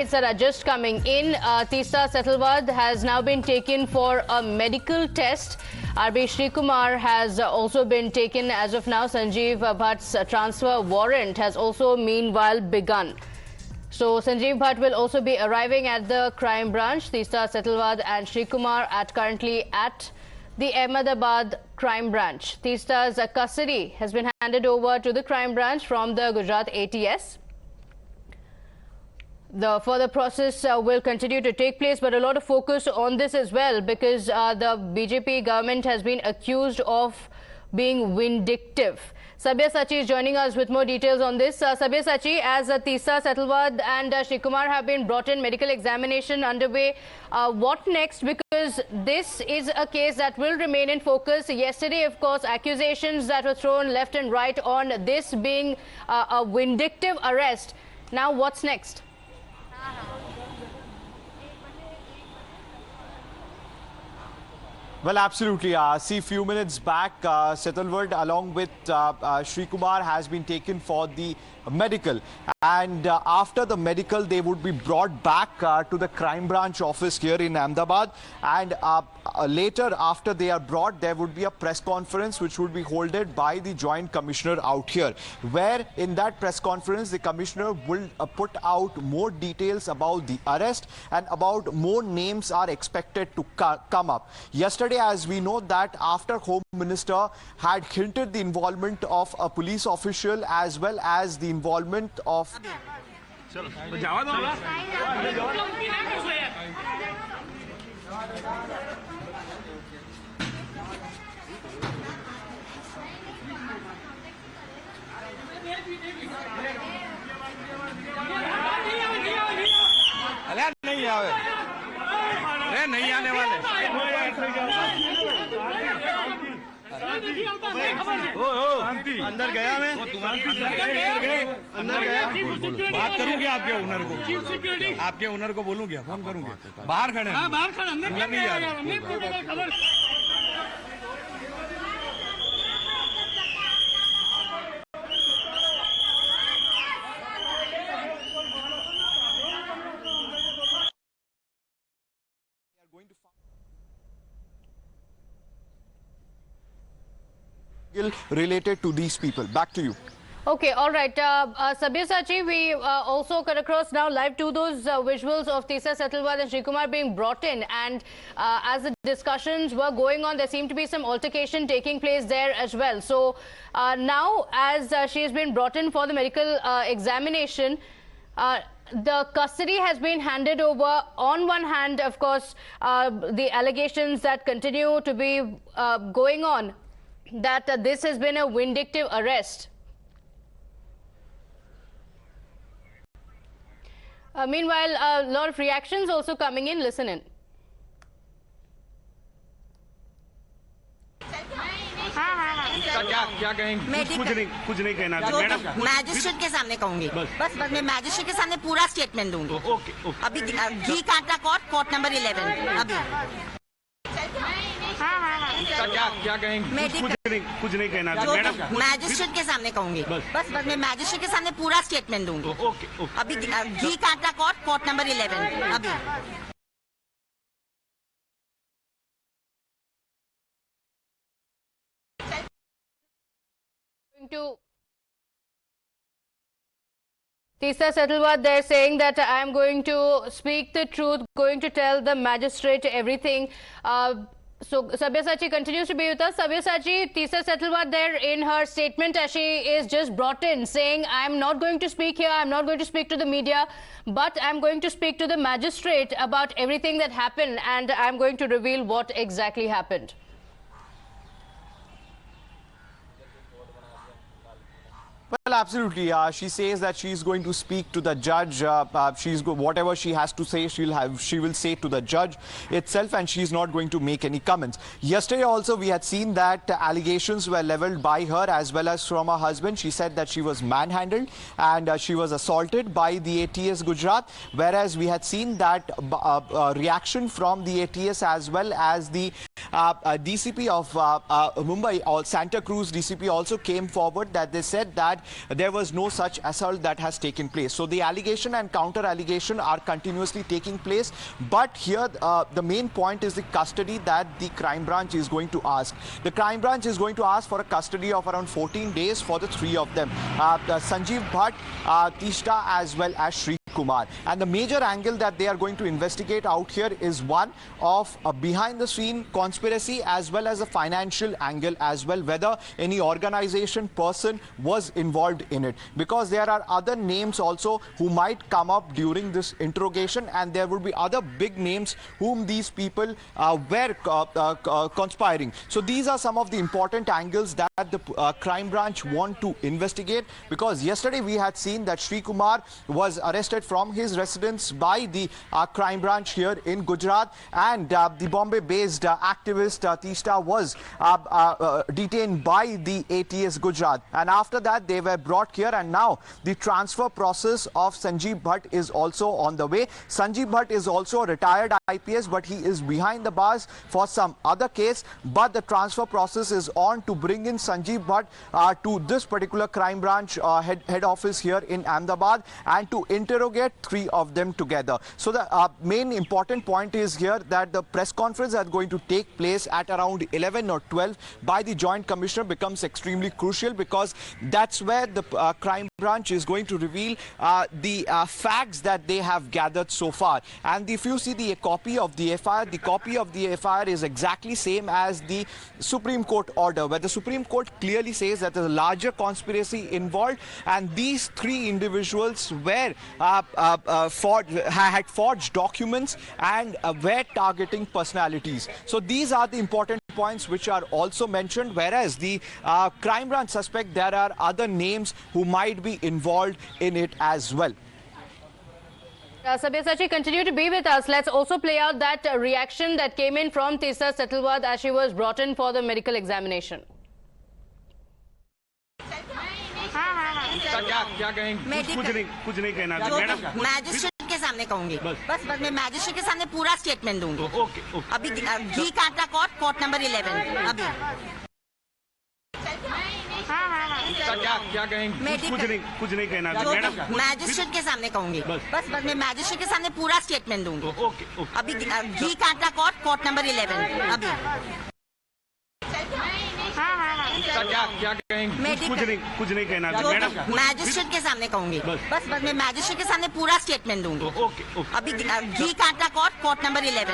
That are just coming in. Teesta Setalvad has now been taken for a medical test. RB Sreekumar has also been taken as of now. Sanjiv Bhatt's transfer warrant has also meanwhile begun. So Sanjiv Bhatt will also be arriving at the crime branch. Teesta Setalvad and Sreekumar currently at the Ahmedabad crime branch. Teesta's custody has been handed over to the crime branch from the Gujarat ATS. The further process will continue to take place, but a lot of focus on this as well because the BJP government has been accused of being vindictive. Sabya Sachi is joining us with more details on this. Sabya Sachi, as Teesta Setalvad and Sreekumar have been brought in, medical examination underway. What next? Because this is a case that will remain in focus. Yesterday, of course, accusations that were thrown left and right on this being a vindictive arrest. Now, what's next? Well, absolutely. See, a few minutes back, Setalvad along with Sreekumar has been taken for the medical. And after the medical, they would be brought back to the crime branch office here in Ahmedabad. And later, after they are brought, there would be a press conference which would be held by the Joint Commissioner out here, where in that press conference, the Commissioner will put out more details about the arrest and about more names are expected to come up. Yesterday, as we know that after Home Minister had hinted the involvement of a police official as well as the involvement of नहीं आने वाले अंदर गया मैं अंदर गया बात करूंगी आपके ओनर को बोलूंगी फोन करूंगी बाहर खड़े बाहर खड़े अंदर नहीं आ रहा related to these people. Back to you. Okay, all right. Sabya Sachi, we also cut across now live to those visuals of Teesta Setalvad and Sreekumar being brought in. And as the discussions were going on, there seemed to be some altercation taking place there as well. So now, as she has been brought in for the medical examination, the custody has been handed over. On one hand, of course, the allegations that continue to be going on, that this has been a vindictive arrest. Meanwhile, a lot of reactions also coming in. Listen in. क्या कहेंगे कुछ नहीं कहना madam magistrate के सामने कहूंगी बस मैं मैजिस्ट्रेट के सामने पूरा स्टेटमेंट दूंगी अभी घी काटा कोर्ट नंबर 11 अभी क्या कहेंगे कुछ नहीं कहना मैडम मैजिस्ट्रेट के सामने कहूंगी बस मैं मैजिस्ट्रेट के सामने पूरा स्टेटमेंट दूंगी अभी घी काटा कोर्ट नंबर 11 अभी to Teesta Setalvad, they're saying that I am going to speak the truth, going to tell the magistrate everything. So Sabya Sachi continues to be with us. Sabya Sachi, Teesta Setalvad there in her statement as she is just brought in saying, I am not going to speak here, I am not going to speak to the media, but I am going to speak to the magistrate about everything that happened and I am going to reveal what exactly happened. Well, absolutely. She says that she's going to speak to the judge. Whatever she has to say, she will say to the judge itself, and she's not going to make any comments. Yesterday, also, we had seen that allegations were leveled by her as well as from her husband. She said that she was manhandled and she was assaulted by the ATS Gujarat, whereas we had seen that reaction from the ATS as well as the DCP of Mumbai, or Santa Cruz DCP, also came forward that they said that there was no such assault that has taken place. So the allegation and counter allegation are continuously taking place. But here the main point is the custody that the crime branch is going to ask. The crime branch is going to ask for a custody of around 14 days for the three of them, Sanjiv Bhatt, Teesta, as well as Sreekumar. And the major angle that they are going to investigate out here is one of a behind the scene conspiracy as well as a financial angle as well, whether any organization, person was involved in it, because there are other names also who might come up during this interrogation, and there will be other big names whom these people were conspiring. So these are some of the important angles that the crime branch want to investigate, because yesterday we had seen that Sreekumar was arrested from his residence by the crime branch here in Gujarat, and the Bombay-based activist Teesta was detained by the ATS Gujarat, and after that they were brought here, and now the transfer process of Sanjiv Bhatt is also on the way. Sanjiv Bhatt is also a retired IPS, but he is behind the bars for some other case, but the transfer process is on to bring in Sanjiv Bhatt to this particular crime branch head office here in Ahmedabad, and to interrogate three of them together. So the main important point is here that the press conference that is going to take place at around 11 or 12 by the Joint Commissioner becomes extremely crucial, because that's where the crime branch is going to reveal the facts that they have gathered so far. And if you see the copy of the FIR, the copy of the FIR is exactly same as the Supreme Court order, where the Supreme Court clearly says that there's a larger conspiracy involved, and these three individuals were had forged documents and were targeting personalities. So these are the important points which are also mentioned, whereas the crime branch suspect there are other names who might be involved in it as well. Sabyasachi, continue to be with us. Let's also play out that reaction that came in from Teesta Setalvad as she was brought in for the medical examination. क्या कहेंगे? कुछ नहीं कहना madam. Magistrate के सामने कहूंगी, बस मैं मैजिस्ट्रेट के सामने पूरा स्टेटमेंट दूंगी। अभी घी काटा कोर्ट नंबर 11 अभी। क्या कहेंगे? कुछ नहीं कहना मैडम। मैजिस्ट्रेट के सामने कहूंगी, बस मैं मैजिस्ट्रेट के सामने पूरा स्टेटमेंट दूंगी। अभी घी काटा कोर्ट नंबर 11 अभी। क्या कहेंगे? कुछ नहीं कहना मैडम। मैजिस्ट्रेट के सामने कहूंगी, बस मैं मैजिस्ट्रेट के सामने पूरा स्टेटमेंट दूंगी। अभी घी काटा कोर्ट नंबर 11।